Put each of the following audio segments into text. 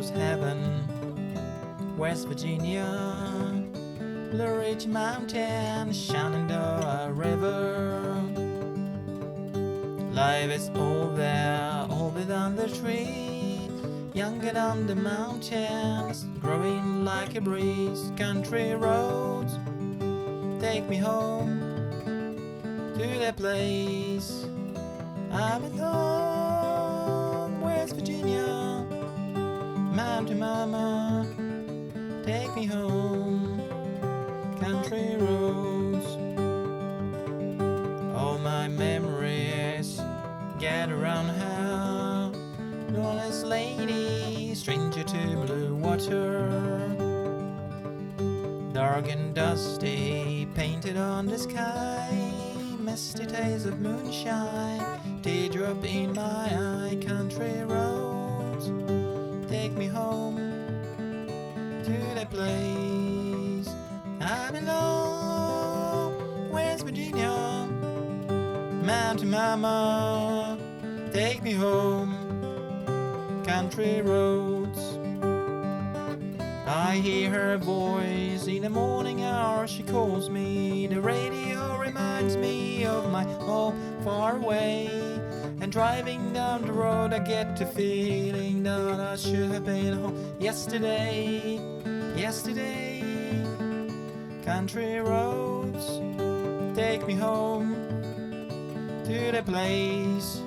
almost heaven. West Virginia, Blue Ridge Mountain, Shenandoah River. Life is all there, all within the tree, younger than the mountains, growing like a breeze. Country roads, take me home to that place I belong. West Virginia, Mountain Mama, take me home. Country roads, all my memories gather around her. Lawless lady, stranger to blue water, dark and dusty, painted on the sky. Misty taste of moonshine, teardrop in my eye. Country roads, take me home to that place I belong. West Virginia, Mountain Mama, take me home. Country roads, I hear her voice in the morning hour. She calls me. The radio reminds me of my home far away. And driving down the road I get the feeling that I should have been home yesterday. Yesterday. Country roads, take me home to the place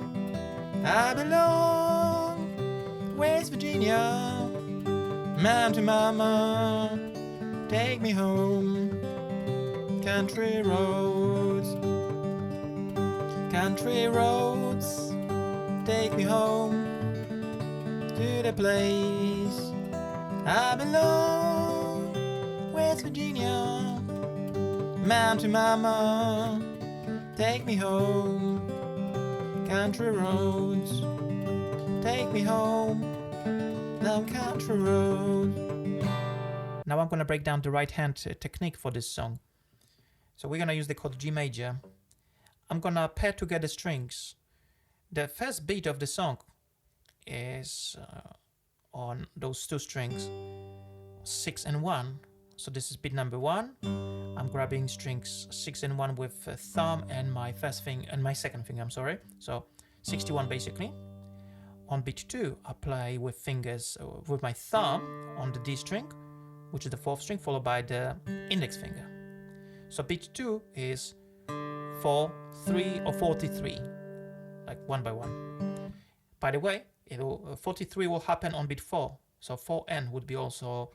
I belong. West Virginia, Mountain Mama, take me home. Country roads, country roads, take me home to the place I belong. West Virginia, Mountain Mama, take me home. Country roads, take me home. Down country road. Now I'm gonna break down the right hand technique for this song. So we're gonna use the chord G major. I'm gonna pair together strings. The first beat of the song is on those two strings, 6 and 1. So this is beat number 1. I'm grabbing strings 6 and 1 with a thumb and my second finger. I'm sorry. So 61 basically. On beat 2, I play with fingers with my thumb on the D string, which is the 4th string, followed by the index finger. So beat 2 is 4, 3, or 43, like one by one. By the way, 43 will happen on beat 4. So 4N would be also,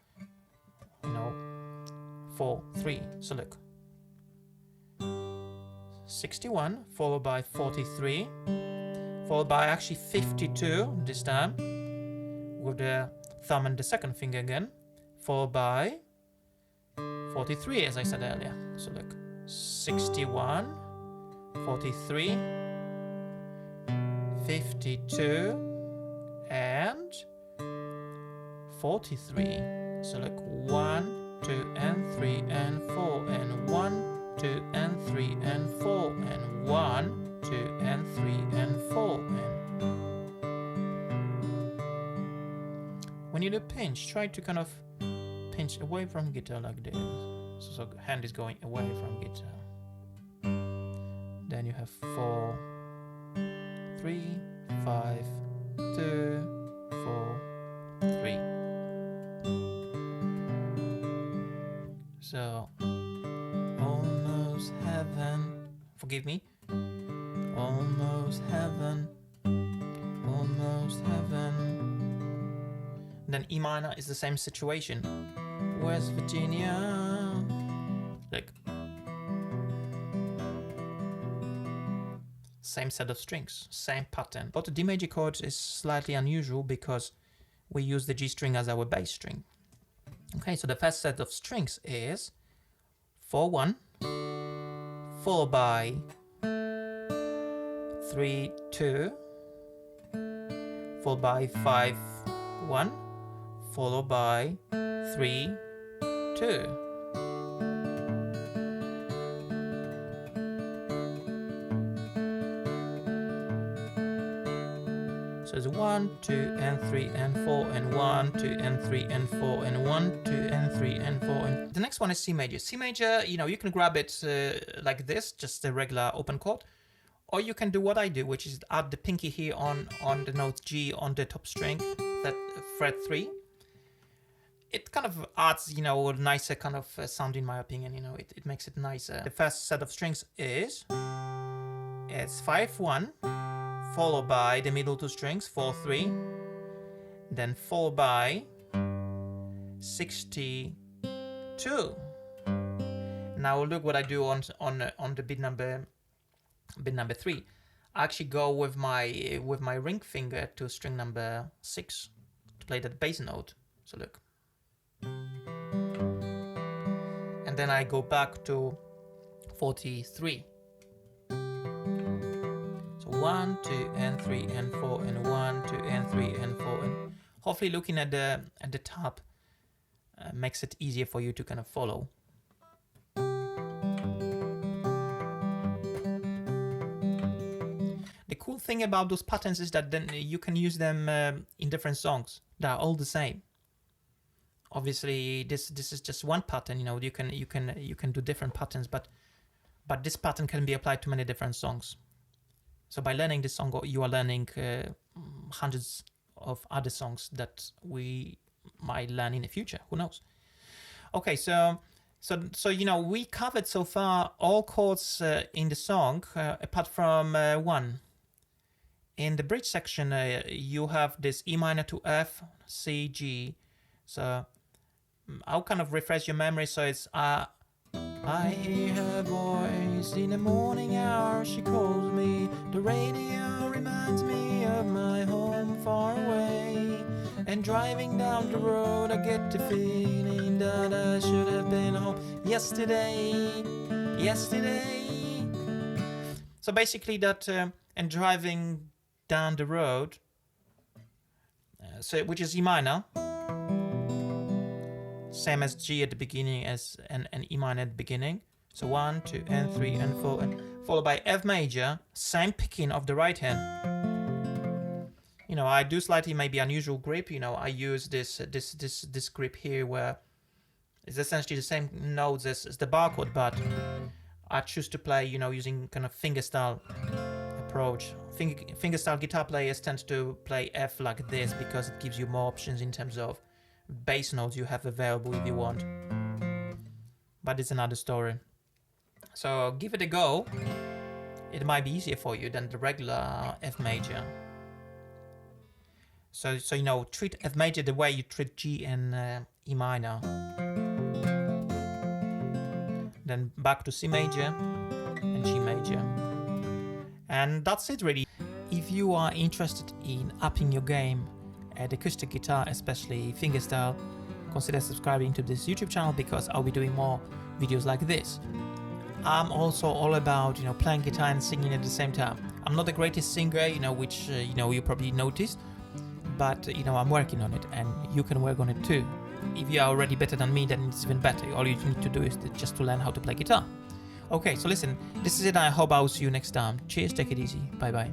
4, 3. So look, 61 followed by 43. Followed by actually 52 this time, with the thumb and the second finger again, followed by 43 as I said earlier. So look, 61, 43, 52, and 43. So look, 1, 2, and 3, and 4, and 1, 2, and 3, and 4, and 1, 2, and 3, and 4, and when you do pinch, try to kind of pinch away from guitar like this. So hand is going away from guitar. Then you have 4, 3, 5, 2, 4, 3. So almost heaven. Forgive me. Almost heaven, almost heaven. Then E minor is the same situation. West Virginia. Look. Same set of strings, same pattern. But the D major chord is slightly unusual because we use the G string as our bass string. Okay, so the first set of strings is 4-1, followed by 3-2, followed by 5-1, followed by 3-2. So it's 1, 2, and 3, and 4, and 1, 2, and 3, and 4, and 1, 2, and 3, and 4. And the next one is C major. C major, you know, you can grab it like this, just a regular open chord, or you can do what I do, which is add the pinky here on the note G on the top string, that fret 3. It kind of adds, you know, a nicer kind of sound in my opinion, you know, it makes it nicer. The first set of strings is, it's 5, 1, followed by the middle two strings, 4, 3, then followed by 62. Now look what I do on the beat number 3. I actually go with my ring finger to string number 6 to play that bass note. So look, and then I go back to 43. 1, 2, and 3, and 4, and 1, 2, and 3, and 4, and hopefully looking at the top makes it easier for you to kind of follow. The cool thing about those patterns is that then you can use them in different songs. They're all the same. Obviously, this is just one pattern. You know, you can do different patterns, but this pattern can be applied to many different songs. So by learning this song, you are learning hundreds of other songs that we might learn in the future. Who knows? Okay, so you know, we covered so far all chords in the song apart from one. In the bridge section, you have this E minor to F, C, G. So I'll kind of refresh your memory. So it's I hear her voice in the morning hour, she calls me. The radio reminds me of my home far away. And driving down the road, I get the feeling that I should have been home yesterday. So basically that, and driving down the road, so which is E minor. Same as G at the beginning as an E minor at the beginning. So 1, 2, and 3, and 4, and followed by F major, same picking of the right hand. You know, I do slightly maybe unusual grip. You know, I use this grip here where it's essentially the same notes as the bar chord, but I choose to play, you know, using kind of fingerstyle approach. Fingerstyle guitar players tend to play F like this because it gives you more options in terms of bass notes you have available if you want, but it's another story. So give it a go. It might be easier for you than the regular F major. So you know, treat F major the way you treat G and E minor. Then back to C major and G major, and that's it really. If you are interested in upping your game at acoustic guitar, especially fingerstyle, consider subscribing to this YouTube channel because I'll be doing more videos like this. I'm also all about, you know, playing guitar and singing at the same time. I'm not the greatest singer, you know, which you know, you probably noticed, but you know, I'm working on it, and you can work on it too. If you are already better than me, then it's even better. All you need to do is just to learn how to play guitar. Okay, so listen, this is it. I hope I'll see you next time. Cheers, take it easy, bye bye.